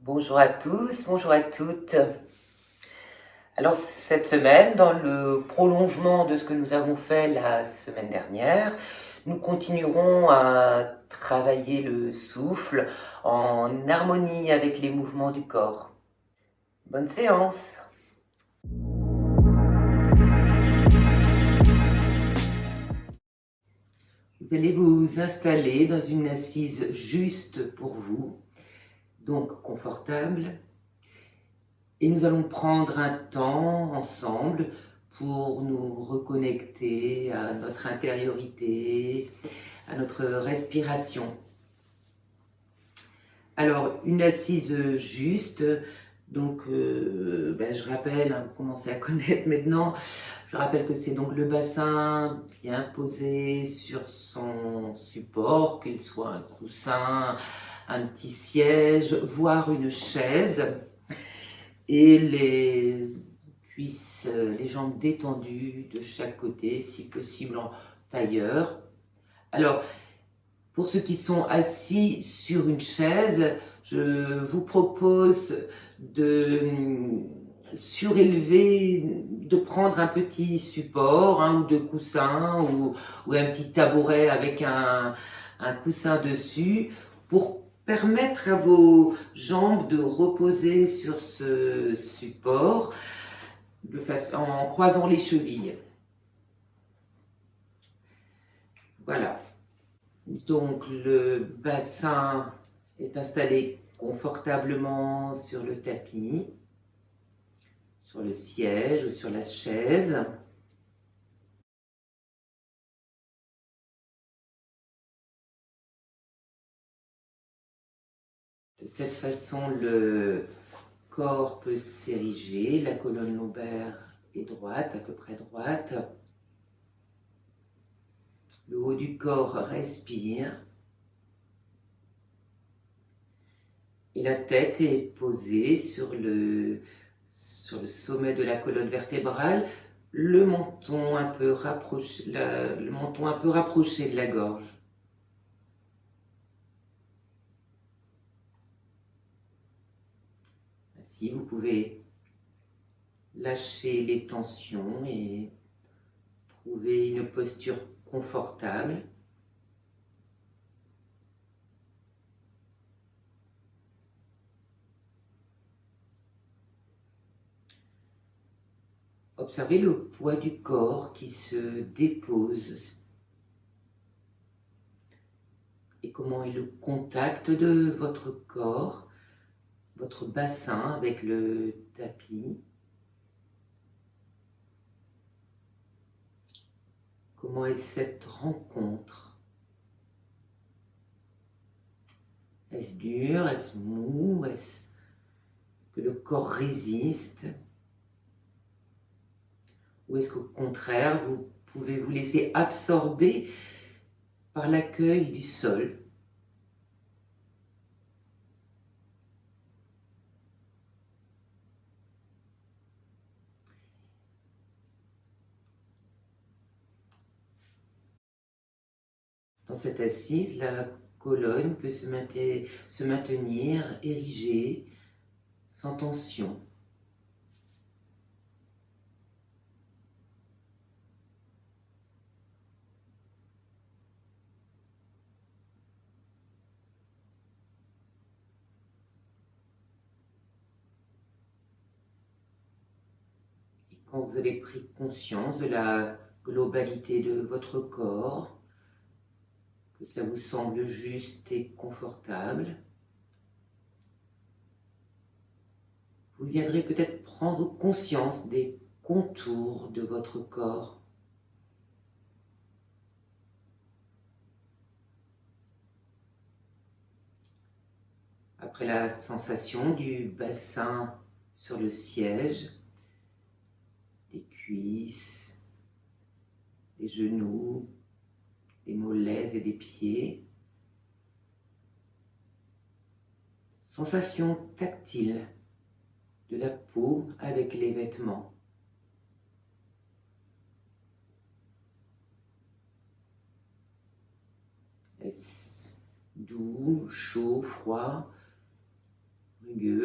Bonjour à tous, bonjour à toutes. Alors cette semaine, dans le prolongement de ce que nous avons fait la semaine dernière, nous continuerons à travailler le souffle en harmonie avec les mouvements du corps. Bonne séance! Vous allez vous installer dans une assise juste pour vous, donc confortable. Et nous allons prendre un temps ensemble pour nous reconnecter à notre intériorité, à notre respiration. Alors, une assise juste, donc je rappelle, vous commencez à connaître maintenant, je rappelle que c'est donc le bassin bien posé sur son support, qu'il soit un coussin, un petit siège, voire une chaise, et les cuisses, les jambes détendues de chaque côté, si possible en tailleur. Alors, pour ceux qui sont assis sur une chaise, je vous propose de surélever, de prendre un petit support, un ou deux coussins ou un petit tabouret avec un coussin dessus pour permettre à vos jambes de reposer sur ce support en croisant les chevilles. Voilà. Donc le bassin est installé confortablement sur le tapis, sur le siège ou sur la chaise. De cette façon, le corps peut s'ériger, la colonne lombaire est droite, à peu près droite. Le haut du corps respire. Et la tête est posée sur le sommet de la colonne vertébrale, le menton un peu rapproché de la gorge. Ainsi, vous pouvez lâcher les tensions et trouver une posture confortable. Observez le poids du corps qui se dépose et comment est le contact de votre corps, votre bassin avec le tapis. Comment est cette rencontre? Est-ce dur? Est-ce mou? Est-ce que le corps résiste? Ou est-ce qu'au contraire, vous pouvez vous laisser absorber par l'accueil du sol? Dans cette assise, la colonne peut se maintenir érigée, sans tension. Et quand vous avez pris conscience de la globalité de votre corps, que cela vous semble juste et confortable, vous viendrez peut-être prendre conscience des contours de votre corps. Après la sensation du bassin sur le siège, des cuisses, des genoux, des mollets et des pieds, sensation tactile de la peau avec les vêtements. Est-ce doux, chaud, froid, rugueux?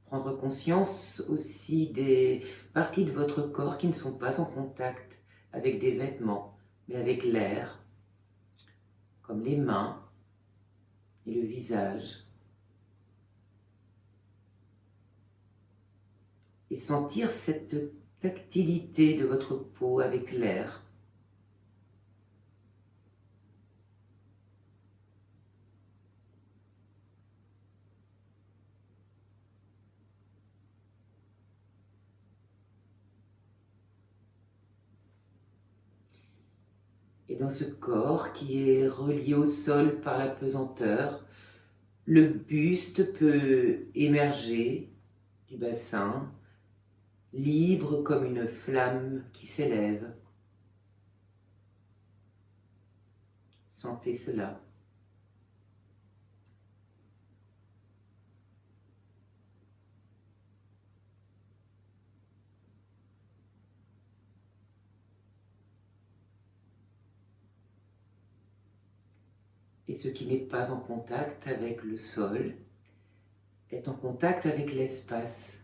Prendre conscience aussi des parties de votre corps qui ne sont pas en contact avec des vêtements, mais avec l'air, comme les mains et le visage. Et sentir cette tactilité de votre peau avec l'air. Et dans ce corps qui est relié au sol par la pesanteur, le buste peut émerger du bassin, libre comme une flamme qui s'élève. Sentez cela. Et ce qui n'est pas en contact avec le sol est en contact avec l'espace.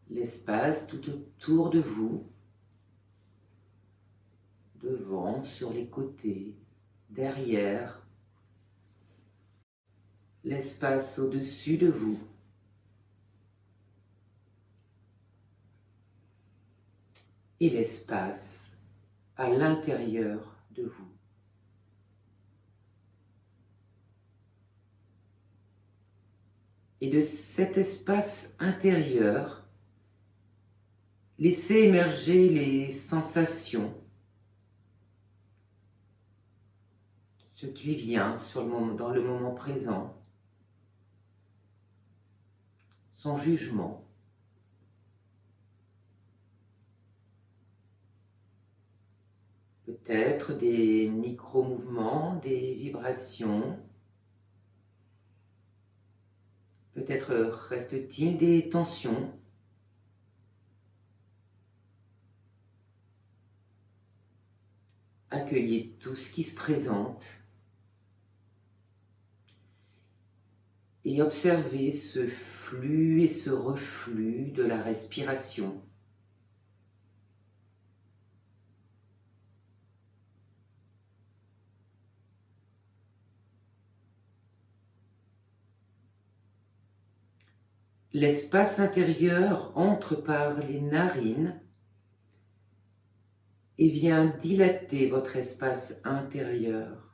L'espace tout autour de vous, devant, sur les côtés, derrière. L'espace au-dessus de vous. Et l'espace à l'intérieur de vous. Et de cet espace intérieur, laissez émerger les sensations, ce qui vient dans le moment présent, sans jugement. Peut-être des micro-mouvements, des vibrations. Peut-être reste-t-il des tensions. Accueillez tout ce qui se présente et observez ce flux et ce reflux de la respiration. L'espace intérieur entre par les narines et vient dilater votre espace intérieur.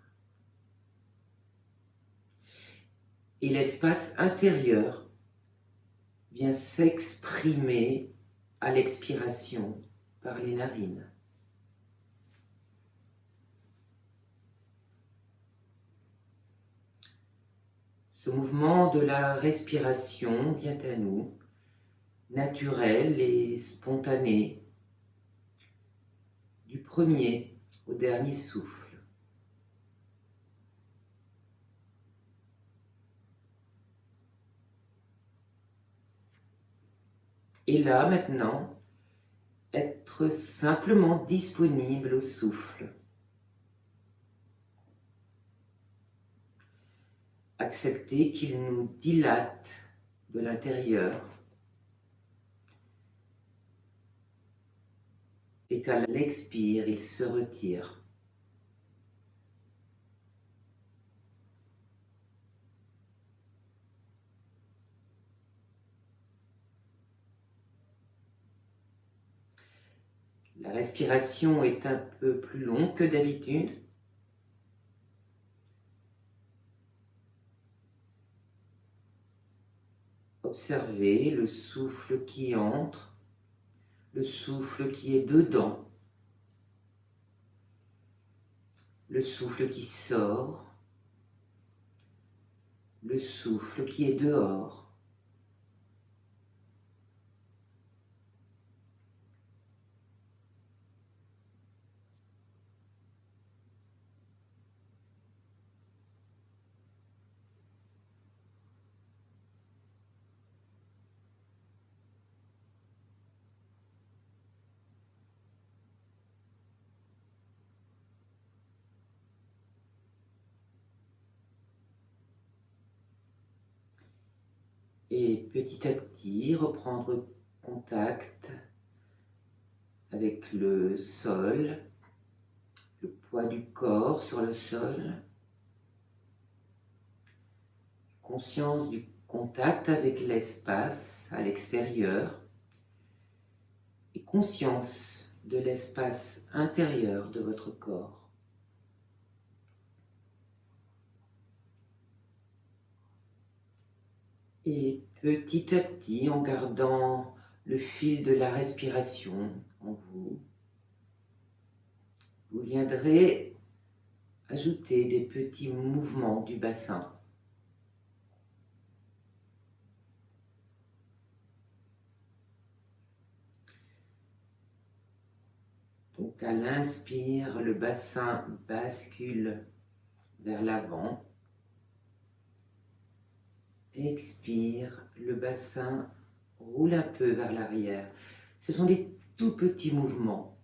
Et l'espace intérieur vient s'exprimer à l'expiration par les narines. Ce mouvement de la respiration vient à nous, naturel et spontané, du premier au dernier souffle. Et là, maintenant, être simplement disponible au souffle. Accepter qu'il nous dilate de l'intérieur et qu'à l'expire, il se retire. La respiration est un peu plus longue que d'habitude. Observez le souffle qui entre, le souffle qui est dedans, le souffle qui sort, le souffle qui est dehors. Et petit à petit, reprendre contact avec le sol, le poids du corps sur le sol, conscience du contact avec l'espace à l'extérieur et conscience de l'espace intérieur de votre corps. Et petit à petit, en gardant le fil de la respiration en vous, vous viendrez ajouter des petits mouvements du bassin. Donc à l'inspire, le bassin bascule vers l'avant. Expire, le bassin roule un peu vers l'arrière. Ce sont des tout petits mouvements.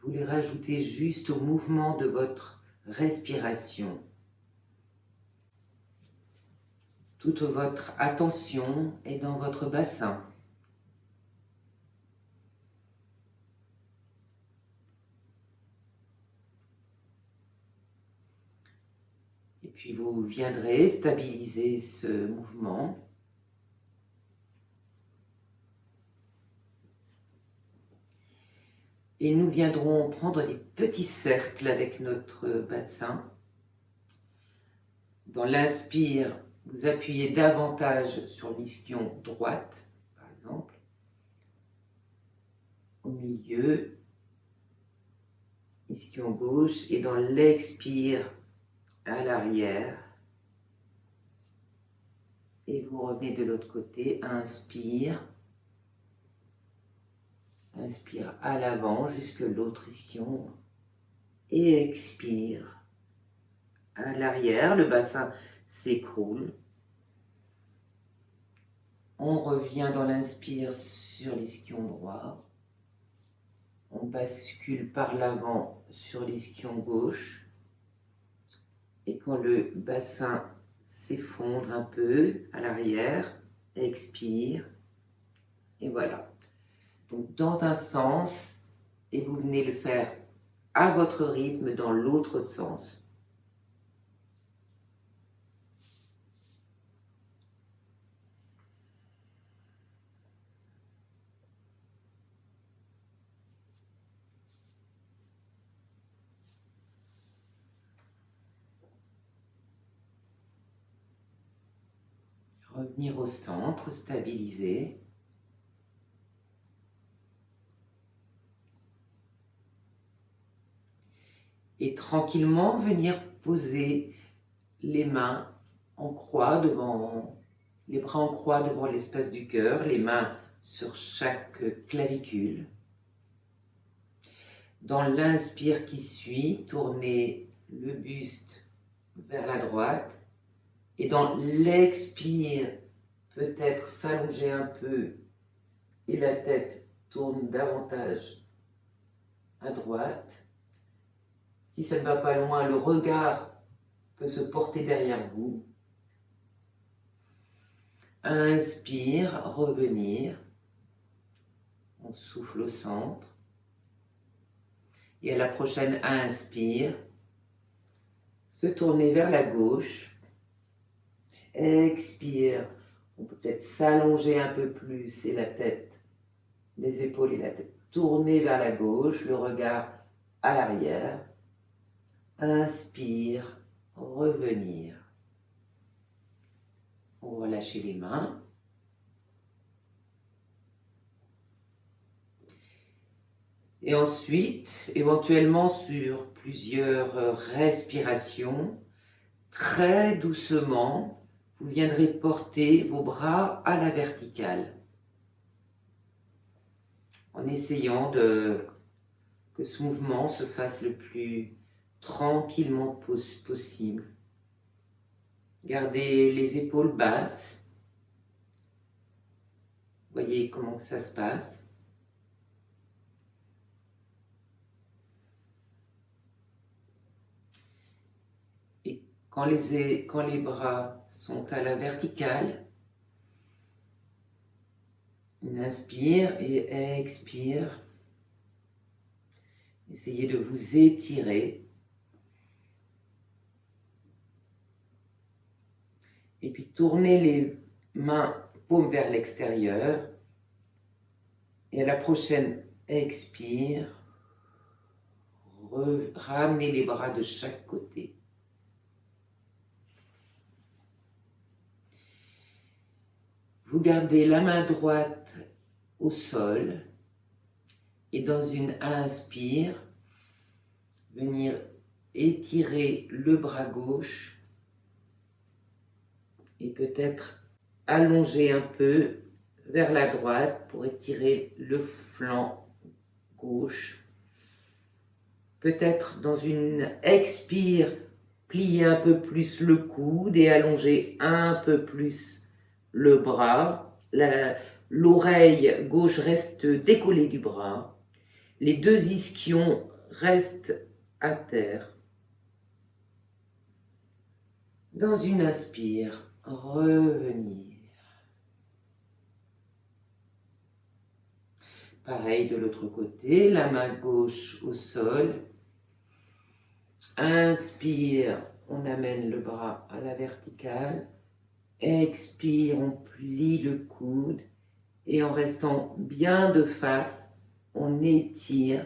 Vous les rajoutez juste au mouvement de votre respiration. Toute votre attention est dans votre bassin. Et puis vous viendrez stabiliser ce mouvement. Et nous viendrons prendre des petits cercles avec notre bassin. Dans l'inspire, vous appuyez davantage sur l'ischion droite, par exemple, au milieu, ischion gauche, et dans l'expire, à l'arrière. Et vous revenez de l'autre côté, inspire. Inspire à l'avant jusque l'autre ischion et expire. À l'arrière, le bassin s'écroule. On revient dans l'inspire sur l'ischion droit. On bascule par l'avant sur l'ischion gauche. Et quand le bassin s'effondre un peu à l'arrière, expire. Et voilà. Donc dans un sens, et vous venez le faire à votre rythme dans l'autre sens. Revenir au centre, stabiliser. Et tranquillement venir poser les mains en croix devant, les bras en croix devant l'espace du cœur, les mains sur chaque clavicule. Dans l'inspire qui suit, tournez le buste vers la droite. Et dans l'expire, peut-être s'allonger un peu et la tête tourne davantage à droite. Si ça ne va pas loin, le regard peut se porter derrière vous. Inspire, revenir. On souffle au centre. Et à la prochaine inspire, se tourner vers la gauche. Expire. On peut peut-être s'allonger un peu plus et la tête, les épaules et la tête tourner vers la gauche, le regard à l'arrière. Inspire, revenir. On relâche les mains. Et ensuite, éventuellement sur plusieurs respirations, très doucement, vous viendrez porter vos bras à la verticale. En essayant que ce mouvement se fasse le plus tranquillement possible. Gardez les épaules basses. Voyez comment ça se passe. Quand les bras sont à la verticale, inspire et expire. Essayez de vous étirer. Et puis tournez les mains paumes vers l'extérieur. Et à la prochaine expire, ramenez les bras de chaque côté. Vous gardez la main droite au sol et dans une inspire, venir étirer le bras gauche et peut-être allonger un peu vers la droite pour étirer le flanc gauche. Peut-être dans une expire, plier un peu plus le coude et allonger un peu plus le bras. L'oreille gauche reste décollée du bras. Les deux ischions restent à terre. Dans une inspire, revenir. Pareil de l'autre côté, la main gauche au sol. Inspire, on amène le bras à la verticale. Expire, on plie le coude. Et en restant bien de face, on étire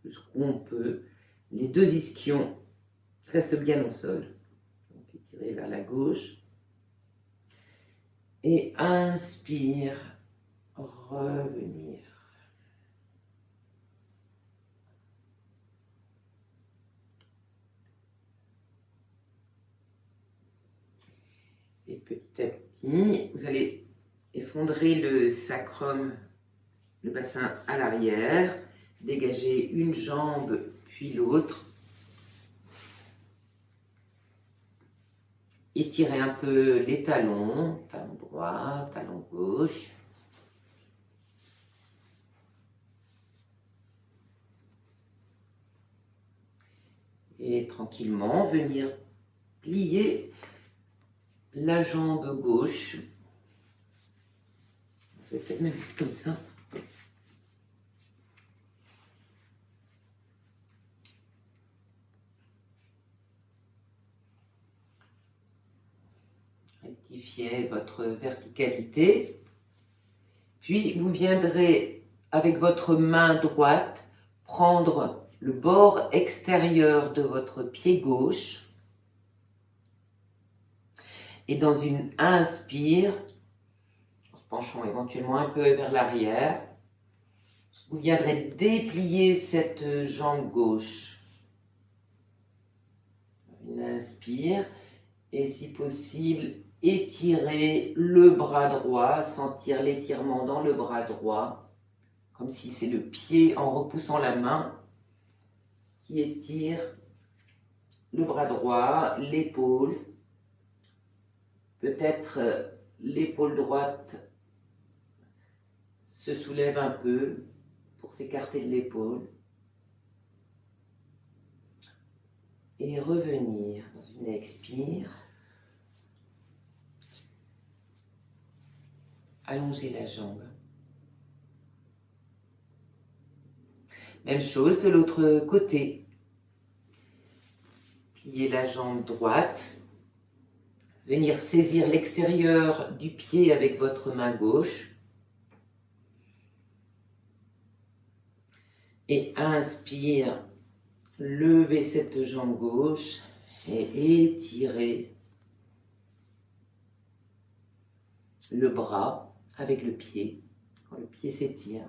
jusqu'où on peut. Les deux ischions restent bien au sol. Donc étirez vers la gauche. Et inspire, revenir. Et petit à petit, vous allez effondrer le sacrum, le bassin à l'arrière, dégager une jambe puis l'autre. Étirez un peu les talons, talon droit, talon gauche. Et tranquillement venir plier la jambe gauche. Je vais peut-être mettre comme ça. Rectifiez votre verticalité. Puis vous viendrez avec votre main droite prendre le bord extérieur de votre pied gauche. Et dans une inspire, en se penchant éventuellement un peu vers l'arrière, vous viendrez déplier cette jambe gauche. Une inspire et si possible, étirer le bras droit, sentir l'étirement dans le bras droit, comme si c'est le pied en repoussant la main qui étire le bras droit, l'épaule. Peut-être l'épaule droite se soulève un peu pour s'écarter de l'épaule. Et revenir dans une expire. Allonger la jambe. Même chose de l'autre côté. Plier la jambe droite. Venir saisir l'extérieur du pied avec votre main gauche. Et inspire, levez cette jambe gauche et étirez le bras avec le pied, quand le pied s'étire.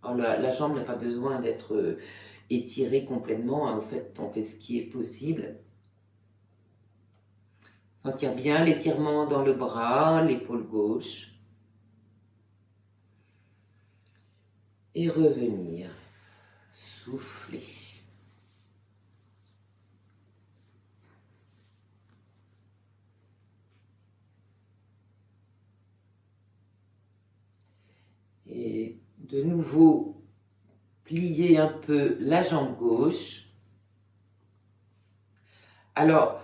Alors la jambe n'a pas besoin d'être étirée complètement, hein. En fait, on fait ce qui est possible. Sentir bien l'étirement dans le bras, l'épaule gauche. Et revenir, souffler. Et de nouveau, plier un peu la jambe gauche. Alors,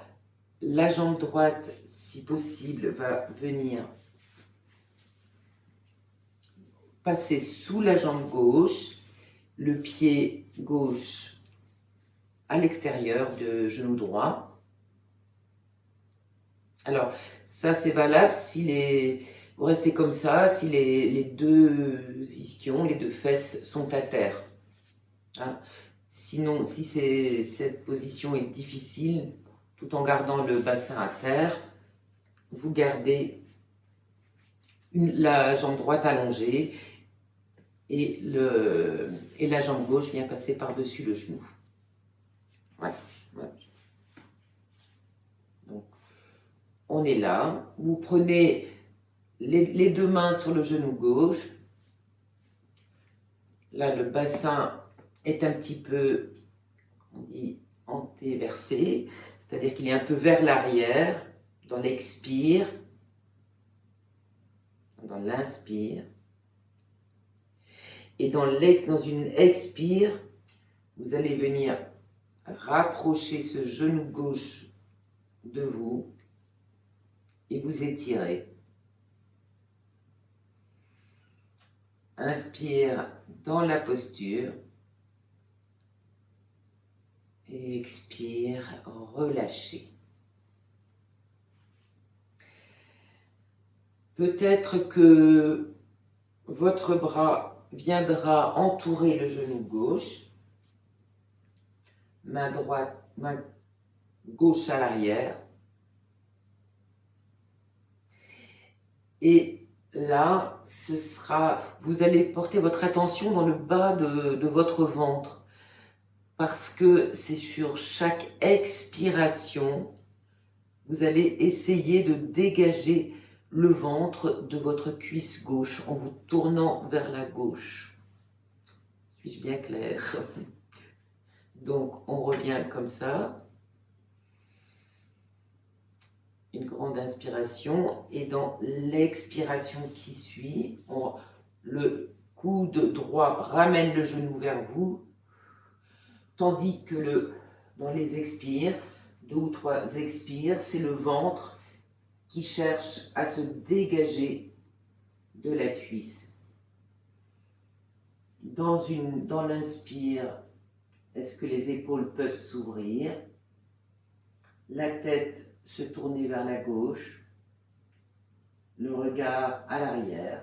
la jambe droite, si possible, va venir passer sous la jambe gauche, le pied gauche à l'extérieur du genou droit. Alors, ça c'est valable si vous restez comme ça, si les deux ischions, les deux fesses sont à terre. Hein. Sinon, si cette position est difficile, tout en gardant le bassin à terre, vous gardez la jambe droite allongée et la jambe gauche vient passer par-dessus le genou. Voilà. Voilà. Donc, on est là. Vous prenez les deux mains sur le genou gauche. Là, le bassin est un petit peu, on dit, antéversé, c'est-à-dire qu'il est un peu vers l'arrière, dans l'expire, dans l'inspire. Et dans une expire, vous allez venir rapprocher ce genou gauche de vous et vous étirer. Inspire dans la posture et expire, relâchez. Peut-être que votre bras viendra entourer le genou gauche, main gauche à l'arrière. Et là, vous allez porter votre attention dans le bas de votre ventre, parce que c'est sur chaque expiration, vous allez essayer de dégager le ventre de votre cuisse gauche en vous tournant vers la gauche. Suis-je bien claire? Donc, on revient comme ça. Une grande inspiration. Et dans l'expiration qui suit, le coude droit ramène le genou vers vous, tandis que dans les expires, 2 ou 3 expires, c'est le ventre qui cherche à se dégager de la cuisse. Dans l'inspire, est-ce que les épaules peuvent s'ouvrir? La tête se tourner vers la gauche, le regard à l'arrière.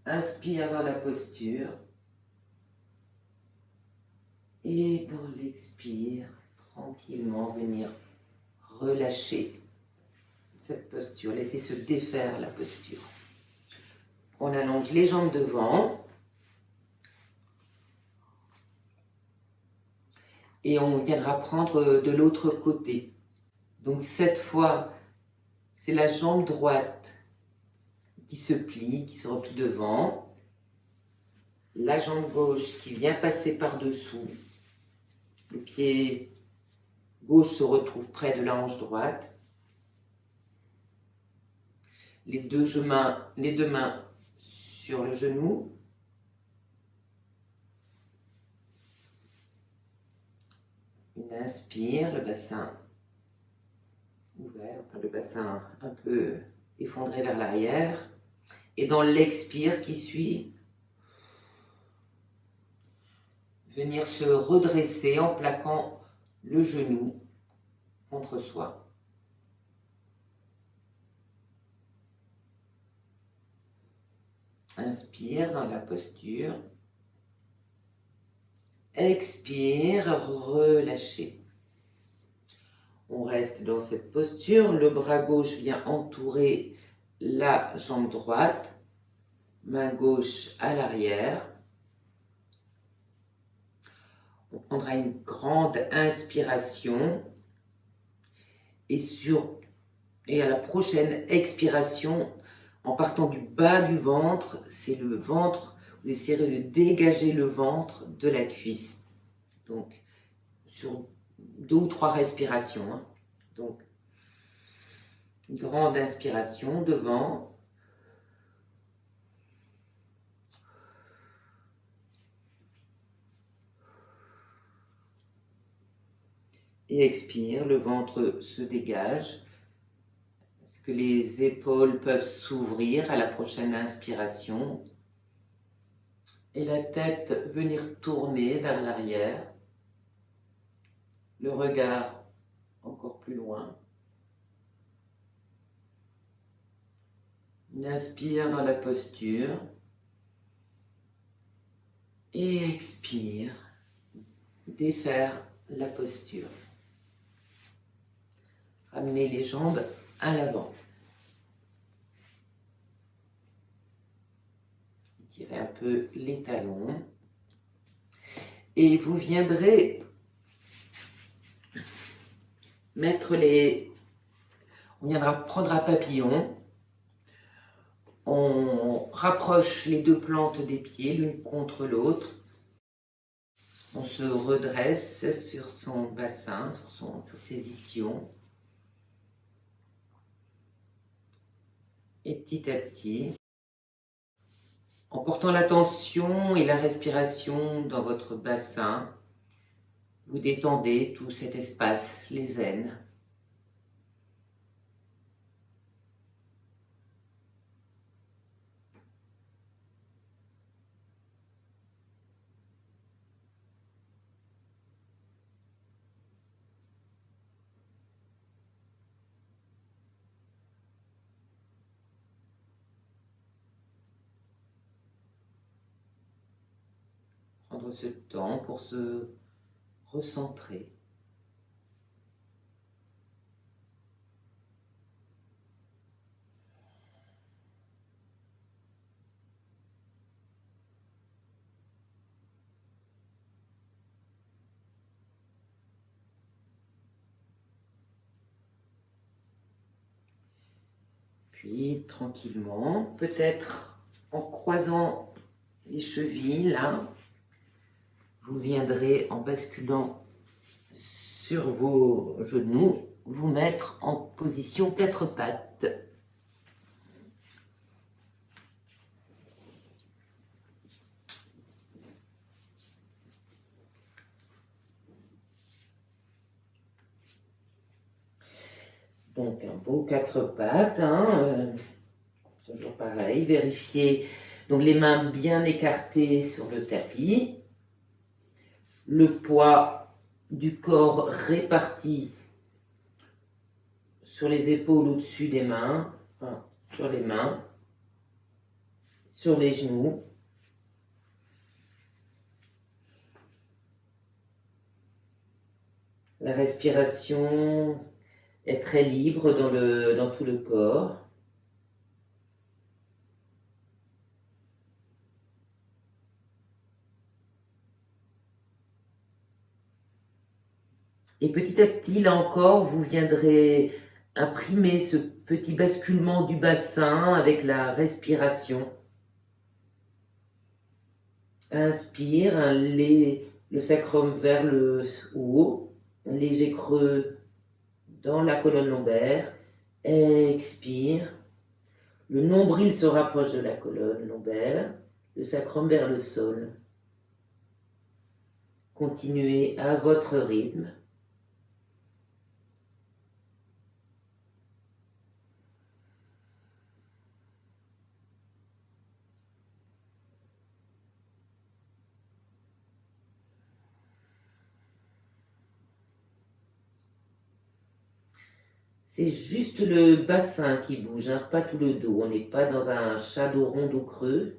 Inspire dans la posture. Et dans l'expire, tranquillement venir relâcher cette posture. Laissez se défaire la posture. On allonge les jambes devant. Et on viendra prendre de l'autre côté. Donc cette fois, c'est la jambe droite qui se plie, qui se replie devant. La jambe gauche qui vient passer par-dessous. Le pied gauche se retrouve près de la hanche droite. Les deux mains sur le genou. Une inspire, le bassin ouvert, enfin le bassin un peu effondré vers l'arrière. Et dans l'expire qui suit, venir se redresser en plaquant le genou contre soi. Inspire dans la posture. Expire, relâchez. On reste dans cette posture. Le bras gauche vient entourer la jambe droite. Main gauche à l'arrière. On prendra une grande inspiration. Et à la prochaine expiration, en partant du bas du ventre, c'est le ventre, vous essayerez de dégager le ventre de la cuisse. Donc, sur 2 ou 3 respirations. Hein. Donc, une grande inspiration devant. Et expire, le ventre se dégage. Est-ce que les épaules peuvent s'ouvrir à la prochaine inspiration? Et la tête venir tourner vers l'arrière. Le regard encore plus loin. On inspire dans la posture. Et expire. Défaire la posture. Ramenez les jambes à l'avant. Étirez un peu les talons. Et vous viendrez mettre les... On viendra prendre un papillon. On rapproche les deux plantes des pieds l'une contre l'autre. On se redresse sur son bassin, sur ses ischions. Et petit à petit, en portant l'attention et la respiration dans votre bassin, vous détendez tout cet espace, les aines. Prendre ce temps pour se recentrer. Puis tranquillement, peut-être en croisant les chevilles là, vous viendrez en basculant sur vos genoux, vous mettre en position quatre pattes. Donc un beau quatre pattes, toujours pareil, vérifiez donc les mains bien écartées sur le tapis, le poids du corps réparti sur les épaules au-dessus des mains, enfin, sur les mains, sur les genoux. La respiration est très libre dans tout le corps. Et petit à petit, là encore, vous viendrez imprimer ce petit basculement du bassin avec la respiration. Inspire, le sacrum vers le haut, un léger creux dans la colonne lombaire. Expire. Le nombril se rapproche de la colonne lombaire, le sacrum vers le sol. Continuez à votre rythme. C'est juste le bassin qui bouge, pas tout le dos. On n'est pas dans un chat dos rond dos creux.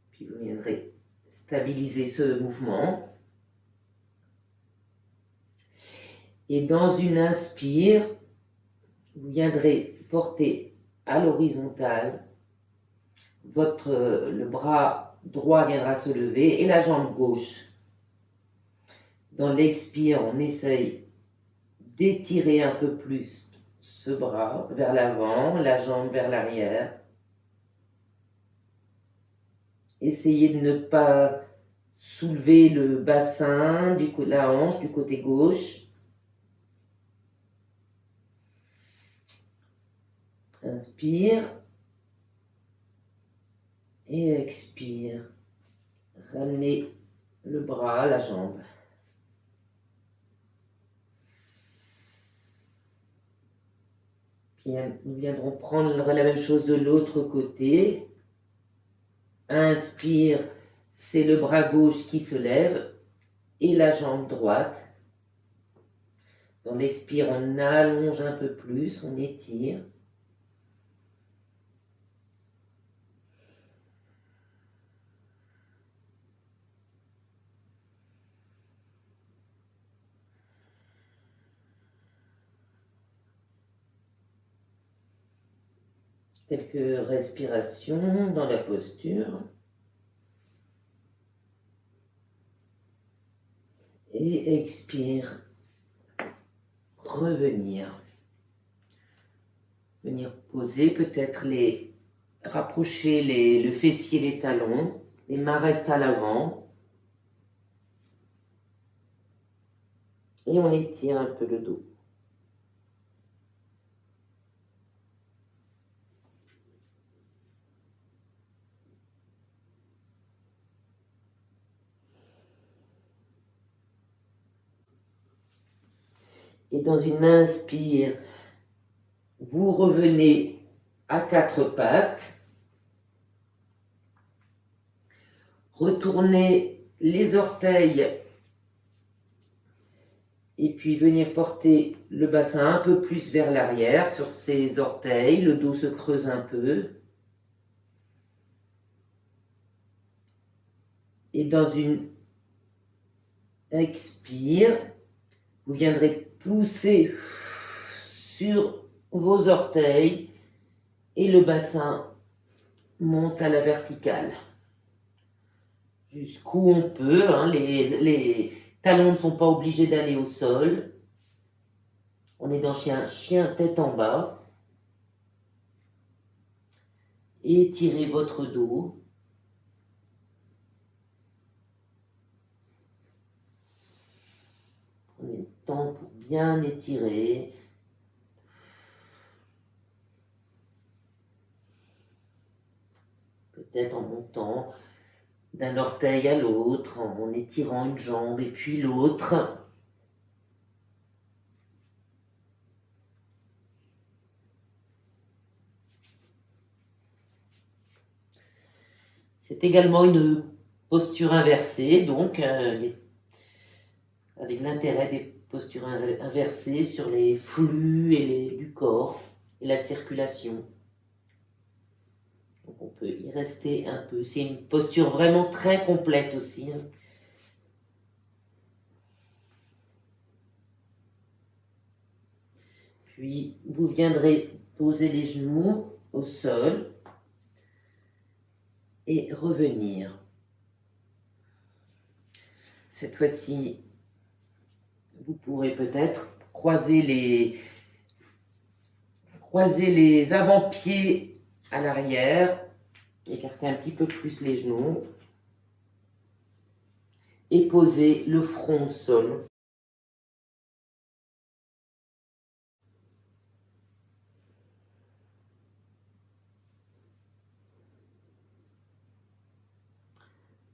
Puis vous viendrez stabiliser ce mouvement. Et dans une inspire, vous viendrez porter à l'horizontale. Le bras droit viendra se lever et la jambe gauche. Dans l'expire, on essaye d'étirer un peu plus ce bras vers l'avant, la jambe vers l'arrière. Essayez de ne pas soulever le bassin, la hanche du côté gauche. Inspire et expire. Ramenez le bras, la jambe. Puis nous viendrons prendre la même chose de l'autre côté. Inspire, c'est le bras gauche qui se lève et la jambe droite. On expire, on allonge un peu plus, on étire. Quelques respirations dans la posture. Et expire. Revenir. Venir poser, peut-être rapprocher le fessier des talons. Les mains restent à l'avant. Et on étire un peu le dos. Et dans une inspire, vous revenez à quatre pattes. Retournez les orteils et puis venir porter le bassin un peu plus vers l'arrière sur ces orteils. Le dos se creuse un peu. Et dans une expire, vous viendrez pousser sur vos orteils et le bassin monte à la verticale. Jusqu'où on peut, hein, les talons ne sont pas obligés d'aller au sol. On est dans chien tête en bas. Étirez votre dos. Prenez le temps pour bien étirer. Peut-être en montant d'un orteil à l'autre, en étirant une jambe et puis l'autre. C'est également une posture inversée, donc avec l'intérêt des postures inversées sur les flux du corps et la circulation. Donc on peut y rester un peu. C'est une posture vraiment très complète aussi. Puis vous viendrez poser les genoux au sol et revenir. Cette fois-ci, vous pourrez peut-être croiser les avant-pieds à l'arrière, écarter un petit peu plus les genoux et poser le front au sol.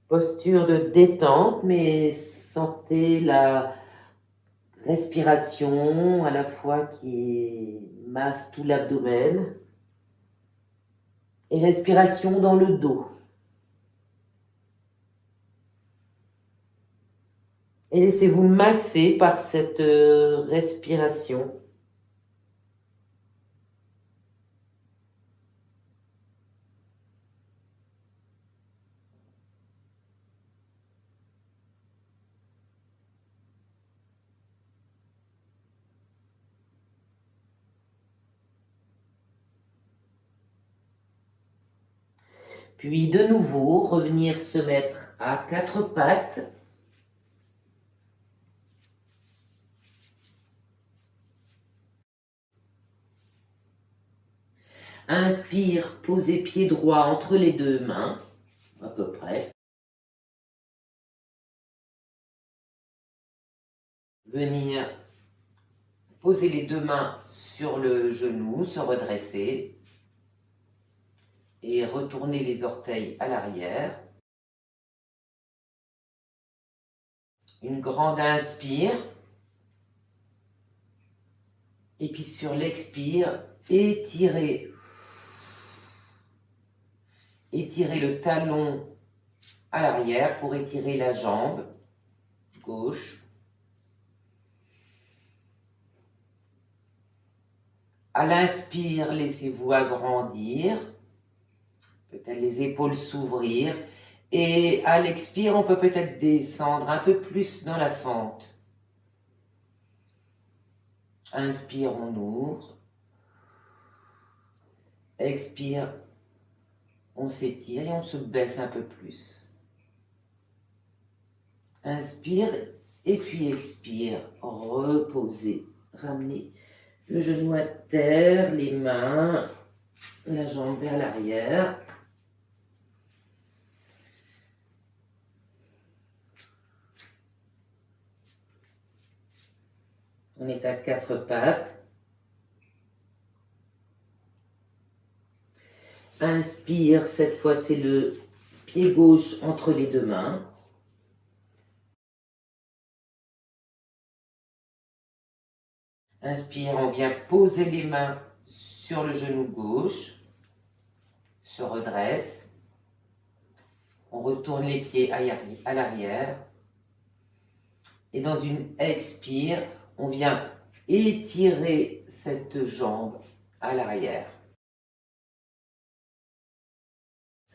Posture de détente, mais sentez la respiration à la fois qui masse tout l'abdomen et respiration dans le dos. Et laissez-vous masser par cette respiration. Puis de nouveau, revenir se mettre à quatre pattes. Inspire, posez pied droit entre les deux mains, à peu près. Venir poser les deux mains sur le genou, se redresser. et retournez les orteils à l'arrière. Une grande inspire. Et puis sur l'expire, étirez. Étirez le talon à l'arrière pour étirer la jambe gauche. À l'inspire, laissez-vous agrandir. Peut-être les épaules s'ouvrir. Et à l'expire, on peut peut-être descendre un peu plus dans la fente. Inspire, on ouvre. Expire, on s'étire et on se baisse un peu plus. Inspire et puis expire. Reposez. Ramenez le genou à terre, les mains, la jambe vers l'arrière. On est à quatre pattes. Inspire, cette fois c'est le pied gauche entre les deux mains. Inspire, on vient poser les mains sur le genou gauche, se redresse. On retourne les pieds à l'arrière. Et dans une expire, on vient étirer cette jambe à l'arrière.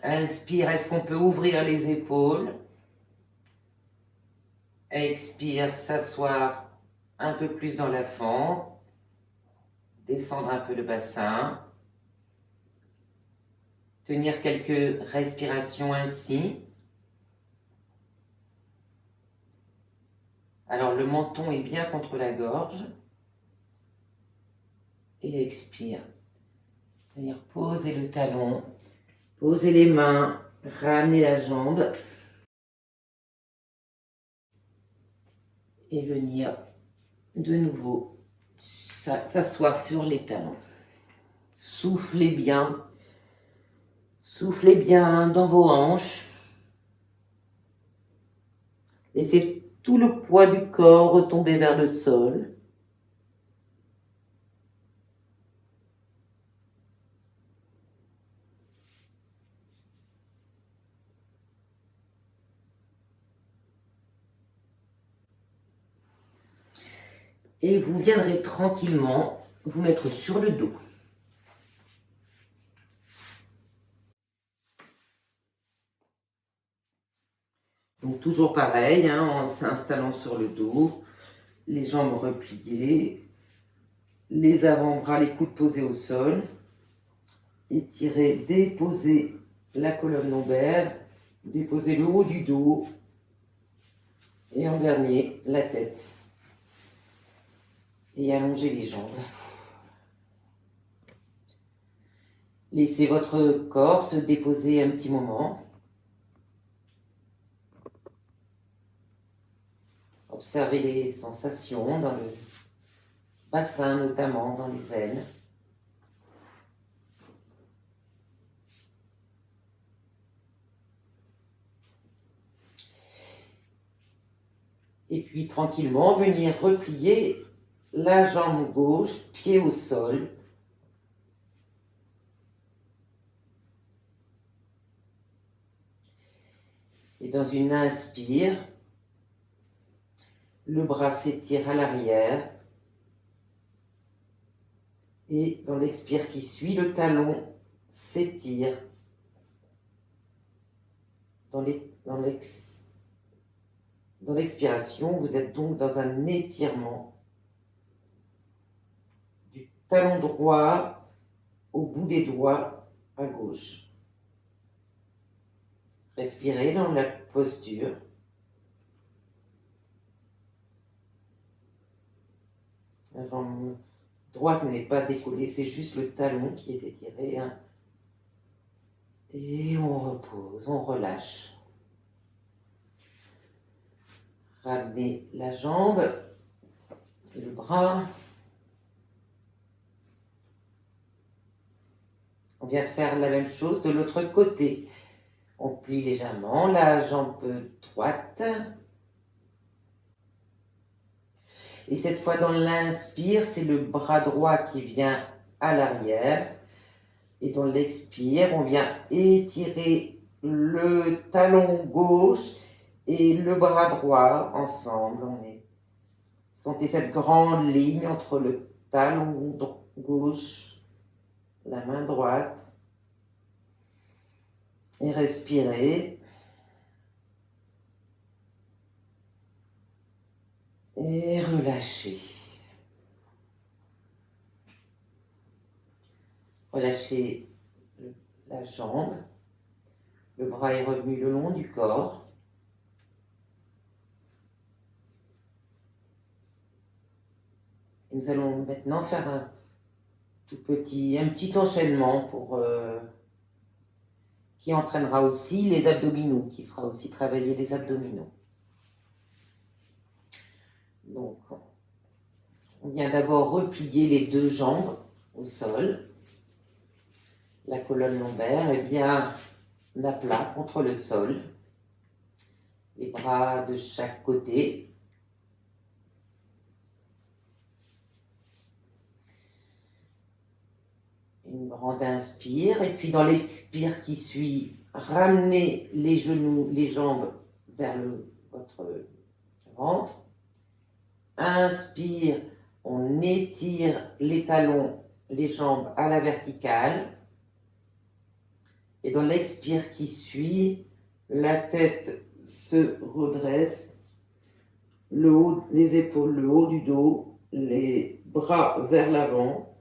Inspire, est-ce qu'on peut ouvrir les épaules? Expire, s'asseoir un peu plus dans la fente. Descendre un peu le bassin. Tenir quelques respirations ainsi. Alors le menton est bien contre la gorge. Et expire. Venir poser le talon. Poser les mains. Ramener la jambe. Et venir de nouveau s'asseoir sur les talons. Soufflez bien. Soufflez bien dans vos hanches. Laissez tout le poids du corps retomber vers le sol. Et vous viendrez tranquillement vous mettre sur le dos. Donc toujours pareil, en s'installant sur le dos, les jambes repliées, les avant-bras, les coudes posés au sol. Étirez, déposez la colonne lombaire, déposez le haut du dos et en dernier, la tête. Et allongez les jambes. Laissez votre corps se déposer un petit moment. Observez les sensations dans le bassin, notamment dans les ailes. Et puis tranquillement, venir replier la jambe gauche, pied au sol. Et dans une inspire, le bras s'étire à l'arrière. Et dans l'expire qui suit, le talon s'étire. Dans l'expiration, vous êtes donc dans un étirement du talon droit au bout des doigts à gauche. Respirez dans la posture. La jambe droite n'est pas décollée, c'est juste le talon qui est étiré. Et on repose, on relâche. Ramenez la jambe, le bras. On vient faire la même chose de l'autre côté. On plie légèrement la jambe droite. Et cette fois, dans l'inspire, c'est le bras droit qui vient à l'arrière. Et dans l'expire, on vient étirer le talon gauche et le bras droit ensemble. Sentez cette grande ligne entre le talon gauche, la main droite. Et respirez. Et relâchez. Relâchez la jambe. Le bras est revenu le long du corps. Et nous allons maintenant faire un petit enchaînement qui entraînera aussi les abdominaux, qui fera aussi travailler les abdominaux. Donc, on vient d'abord replier les deux jambes au sol. La colonne lombaire est bien à plat contre le sol. Les bras de chaque côté. Une grande inspire. Et puis dans l'expire qui suit, ramenez les genoux, les jambes vers votre ventre. Inspire, on étire les talons, les jambes à la verticale. Et dans l'expire qui suit, la tête se redresse, les épaules, le haut du dos, les bras vers l'avant.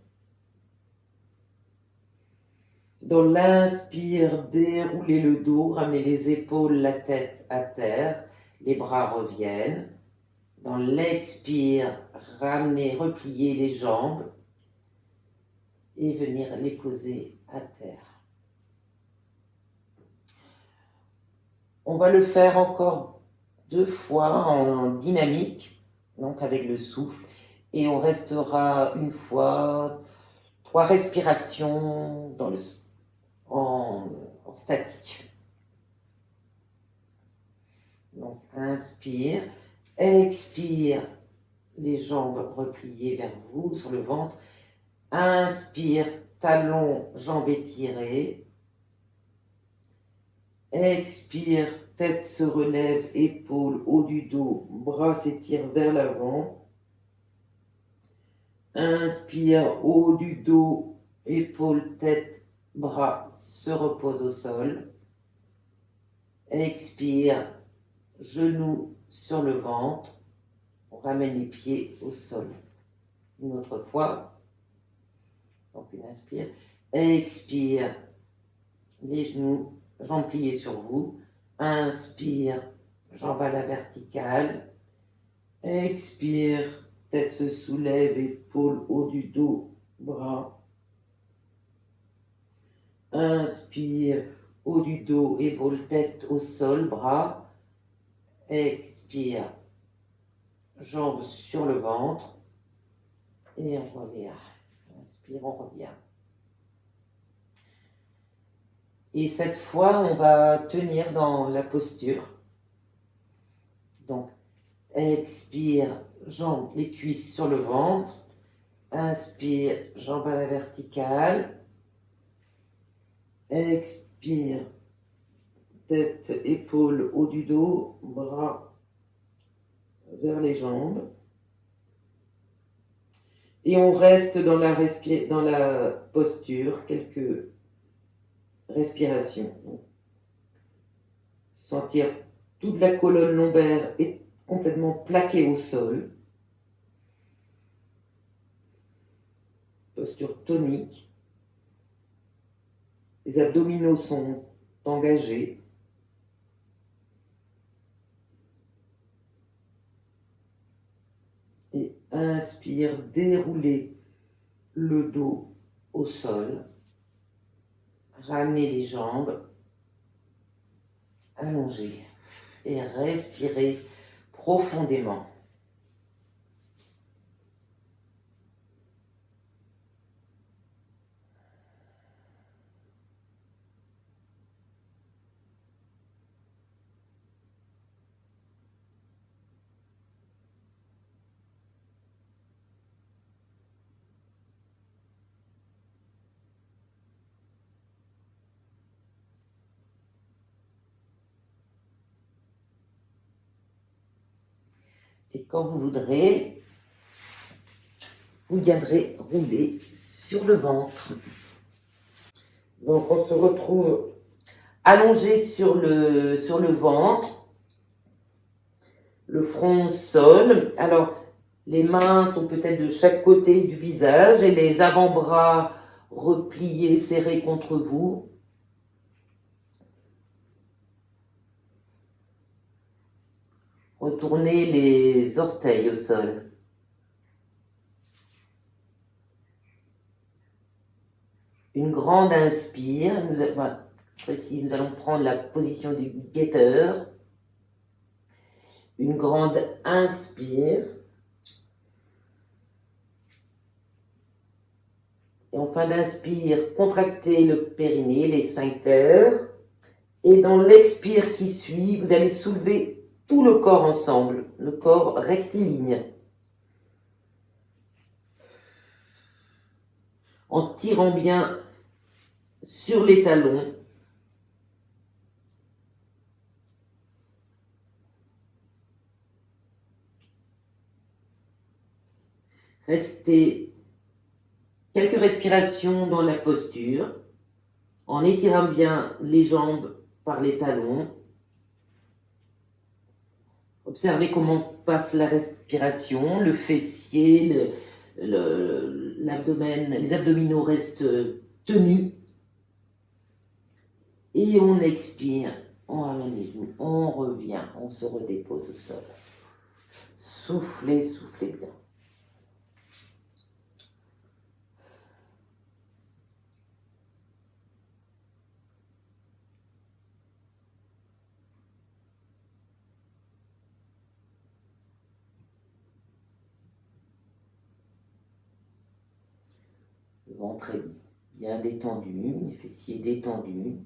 Dans l'inspire, déroulez le dos, ramenez les épaules, la tête à terre, les bras reviennent. Dans l'expire, ramenez, repliez les jambes et venir les poser à terre. On va le faire encore 2 fois en dynamique, donc avec le souffle, et on restera une fois 3 respirations en statique. Donc inspire, expire, les jambes repliées vers vous sur le ventre. Inspire, talons, jambes étirées. Expire, tête se relève, épaules, haut du dos, bras s'étirent vers l'avant. Inspire, haut du dos, épaules, tête, bras se reposent au sol. Expire, genoux sur le ventre. On ramène les pieds au sol. Une autre fois. Donc une inspire. Expire, les genoux, jambes pliées sur vous. Inspire, jambes à la verticale. Expire, tête se soulève, épaules, haut du dos, bras. Inspire, haut du dos, épaules, tête au sol, bras. Expire, jambes sur le ventre. Et on revient. Inspire, on revient. Et cette fois, on va tenir dans la posture. Donc, expire, jambes, les cuisses sur le ventre. Inspire, jambes à la verticale. Expire, tête, épaules, haut du dos, bras vers les jambes. Et on reste dans la posture, quelques respirations. Sentir toute la colonne lombaire est complètement plaquée au sol. Posture tonique. Les abdominaux sont engagés. Et inspire, déroulez le dos au sol. Ramenez les jambes. Allongez. Et respirez profondément. Et quand vous voudrez, vous viendrez rouler sur le ventre. Donc on se retrouve allongé sur le ventre, le front au sol. Alors les mains sont peut-être de chaque côté du visage et les avant-bras repliés, serrés contre vous. Retournez les orteils au sol. Une grande inspire. Nous allons prendre la position du guetteur. Une grande inspire. Et en fin d'inspire, contractez le périnée, les sphincters. Et dans l'expire qui suit, vous allez soulever tout le corps ensemble, le corps rectiligne. En tirant bien sur les talons. Restez quelques respirations dans la posture, en étirant bien les jambes par les talons. Observez comment passe la respiration, le fessier, l'abdomen, les abdominaux restent tenus. Et on expire, on ramène les genoux, on revient, on se redépose au sol. Soufflez, soufflez bien. Le ventre est bien détendu, les fessiers détendus.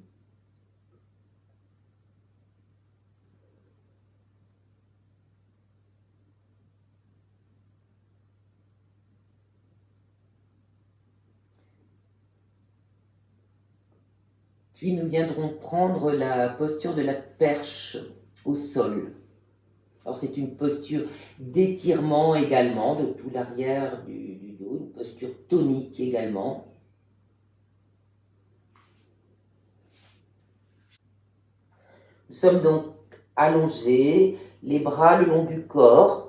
Puis nous viendrons prendre la posture de la perche au sol. Alors c'est une posture d'étirement également de tout l'arrière du dos, une posture tonique également. Nous sommes donc allongés, les bras le long du corps.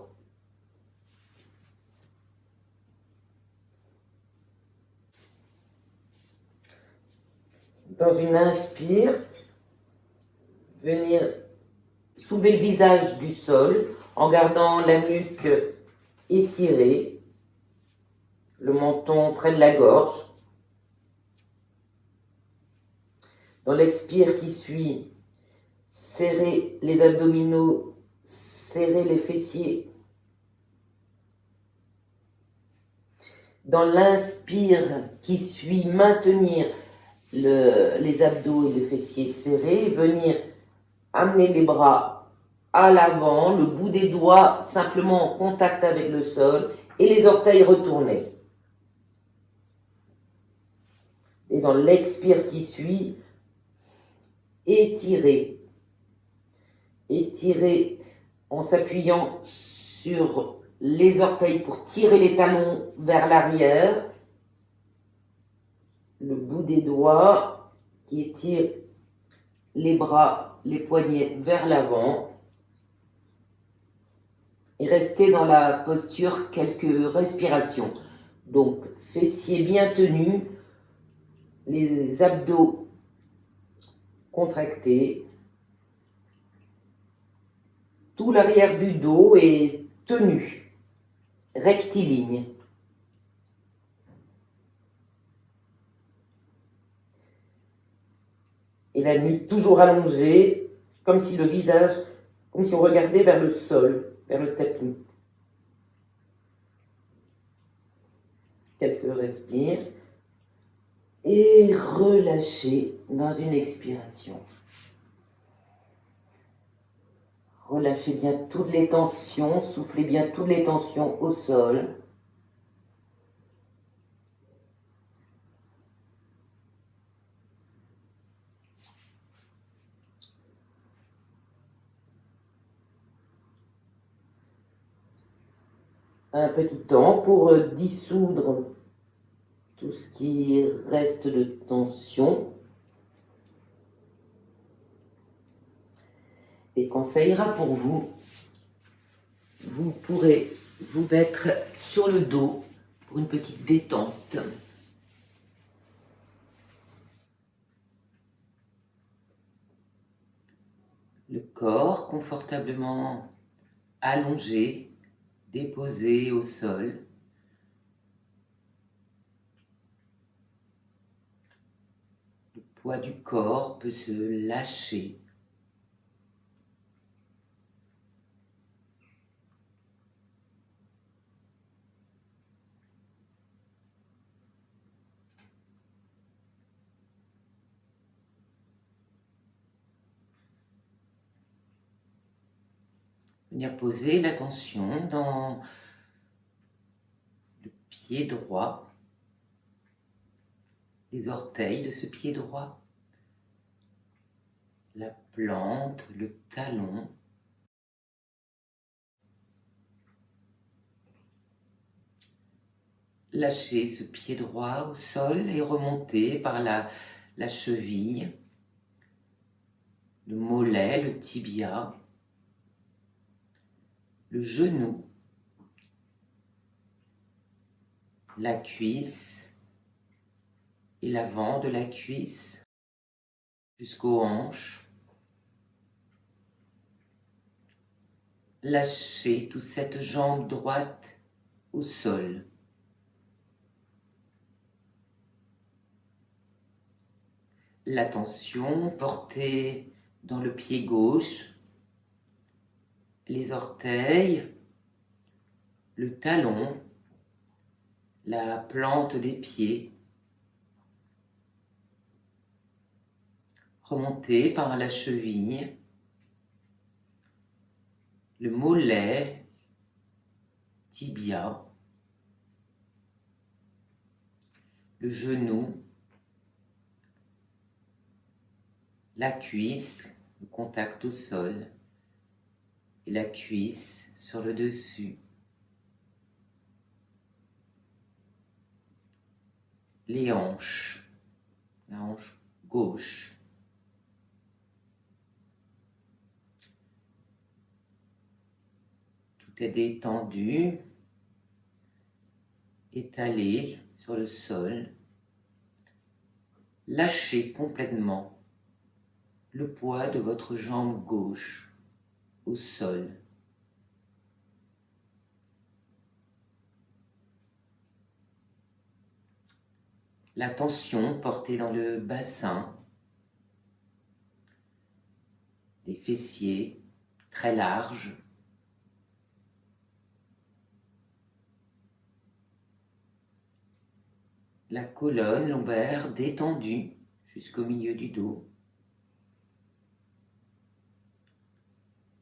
Dans une inspire, venir soulever le visage du sol en gardant la nuque étirée, le menton près de la gorge. Dans l'expire qui suit, serrez les abdominaux, serrez les fessiers. Dans l'inspire qui suit, maintenir les abdos et les fessiers serrés, venir amener les bras à l'avant, le bout des doigts simplement en contact avec le sol et les orteils retournés. Et dans l'expire qui suit, étirer. Étirer en s'appuyant sur les orteils pour tirer les talons vers l'arrière. Le bout des doigts qui étire les bras, les poignets vers l'avant. Et rester dans la posture quelques respirations. Donc, fessiers bien tenus, les abdos contractés. Tout l'arrière du dos est tenu, rectiligne. Et la nuque toujours allongée, comme si le visage, comme si on regardait vers le sol, vers le tapis. Quelques respires. Et relâchez dans une expiration. Relâchez bien toutes les tensions, soufflez bien toutes les tensions au sol. un petit temps pour dissoudre tout ce qui reste de tension. Et quand ça ira pour vous, vous pourrez vous mettre sur le dos pour une petite détente. Le corps confortablement allongé, déposé au sol. Le poids du corps peut se lâcher. Venir poser l'attention dans le pied droit, les orteils de ce pied droit, la plante, le talon. Lâchez ce pied droit au sol et remontez par la cheville, le mollet, le tibia, le genou, la cuisse et l'avant de la cuisse jusqu'aux hanches. Lâchez toute cette jambe droite au sol. L'attention portée dans le pied gauche, les orteils, le talon, la plante des pieds. Remontez par la cheville, le mollet, tibia, le genou, la cuisse, le contact au sol et la cuisse sur le dessus. Les hanches, la hanche gauche. Tout est détendu, étalé sur le sol. Lâchez complètement le poids de votre jambe gauche au sol. La tension portée dans le bassin, les fessiers très larges. La colonne lombaire détendue jusqu'au milieu du dos.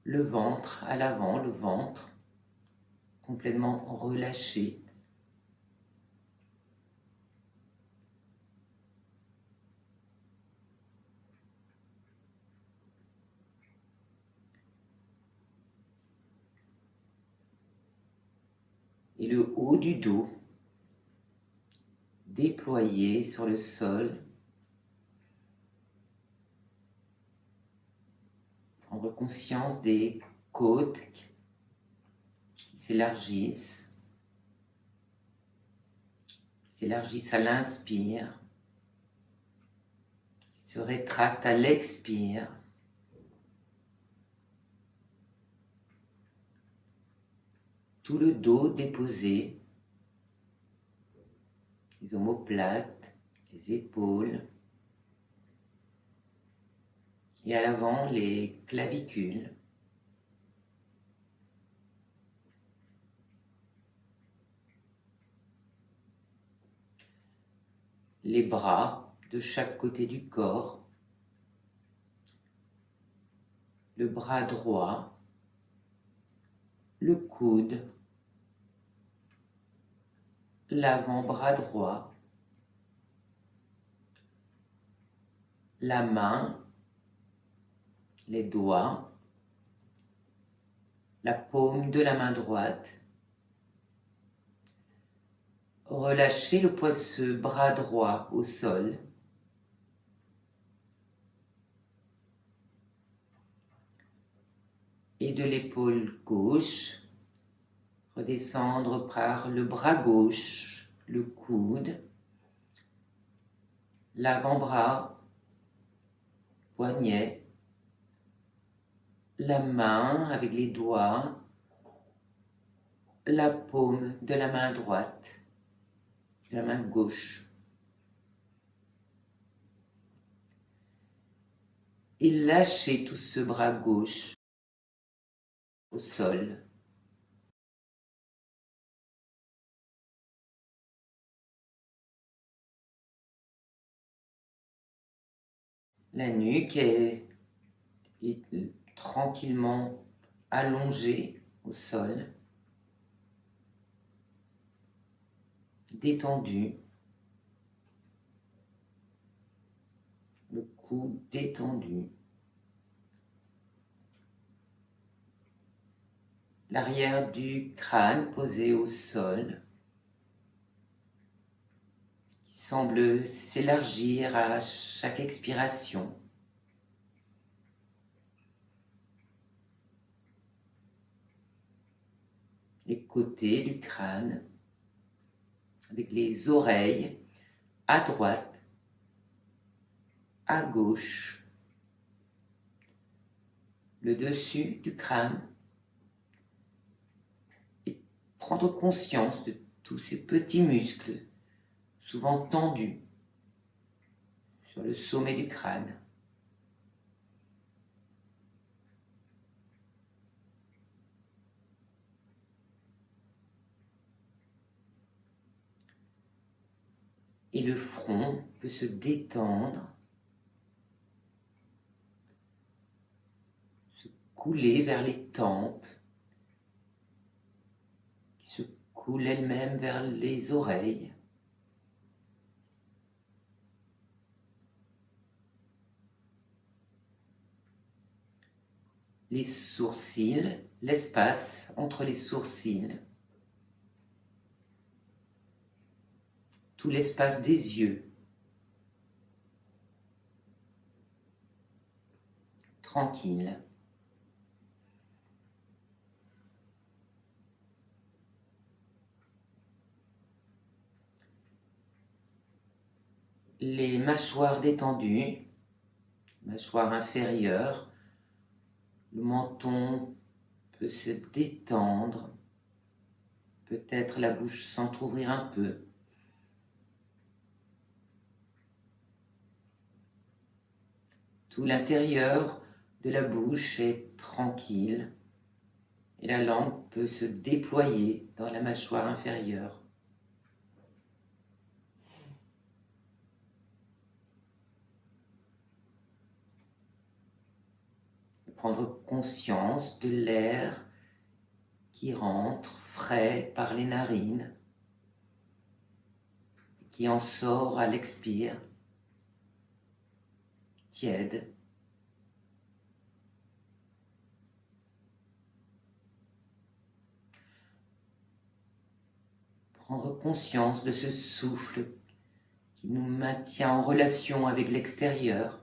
Le ventre à l'avant, le ventre complètement relâché. Et le haut du dos déployé sur le sol. Prendre conscience des côtes qui s'élargissent à l'inspire, qui se rétractent à l'expire. Tout le dos déposé, les omoplates, les épaules, et à l'avant les clavicules. Les bras de chaque côté du corps, le bras droit, le coude, l'avant-bras droit, la main, les doigts, la paume de la main droite, relâchez le poids de ce bras droit au sol. Et de l'épaule gauche, redescendre par le bras gauche, le coude, l'avant-bras, poignet, la main avec les doigts, la paume de la main droite, de la main gauche. Et lâchez tout ce bras gauche au sol. La nuque est tranquillement allongée au sol, détendue, le cou détendu, l'arrière du crâne posé au sol, qui semble s'élargir à chaque expiration. Les côtés du crâne, avec les oreilles à droite, à gauche, le dessus du crâne, et prendre conscience de tous ces petits muscles, souvent tendus, sur le sommet du crâne. Et le front peut se détendre, se couler vers les tempes, qui se coulent elles-mêmes vers les oreilles. Les sourcils, l'espace entre les sourcils, tout l'espace des yeux, tranquille. Les mâchoires détendues, mâchoire inférieure, le menton peut se détendre, peut-être la bouche s'entrouvrir un peu. Tout l'intérieur de la bouche est tranquille et la langue peut se déployer dans la mâchoire inférieure. Prendre conscience de l'air qui rentre frais par les narines, qui en sort à l'expire, tiède. Prendre conscience de ce souffle qui nous maintient en relation avec l'extérieur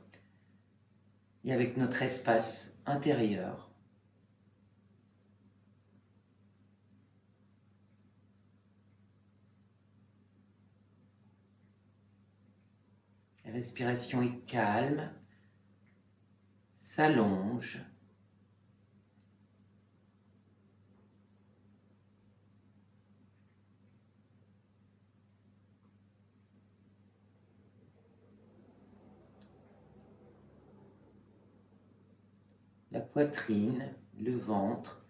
et avec notre espace intérieur. La respiration est calme, s'allonge. La poitrine, le ventre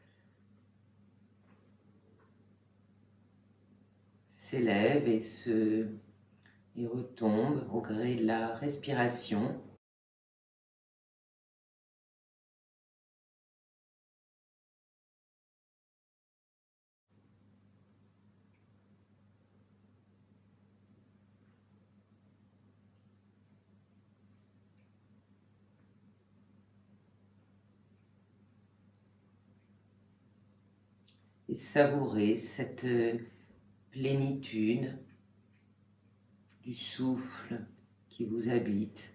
s'élève et retombe au gré de la respiration. Et savourer cette plénitude du souffle qui vous habite.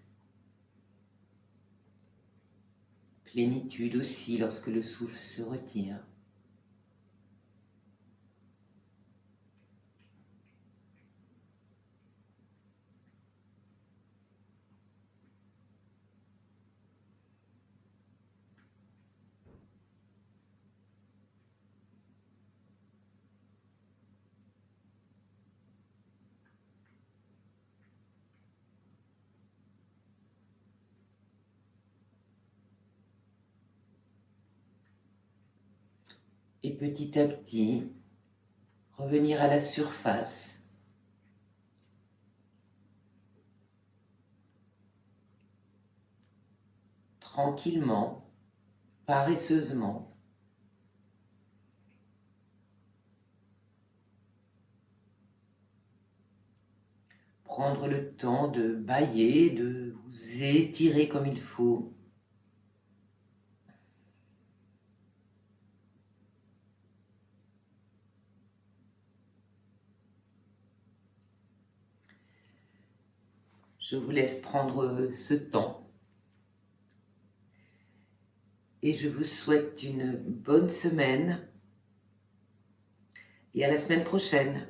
Plénitude aussi lorsque le souffle se retire. Et petit à petit, revenir à la surface. Tranquillement, paresseusement. Prendre le temps de bâiller, de vous étirer comme il faut. Je vous laisse prendre ce temps et je vous souhaite une bonne semaine et à la semaine prochaine.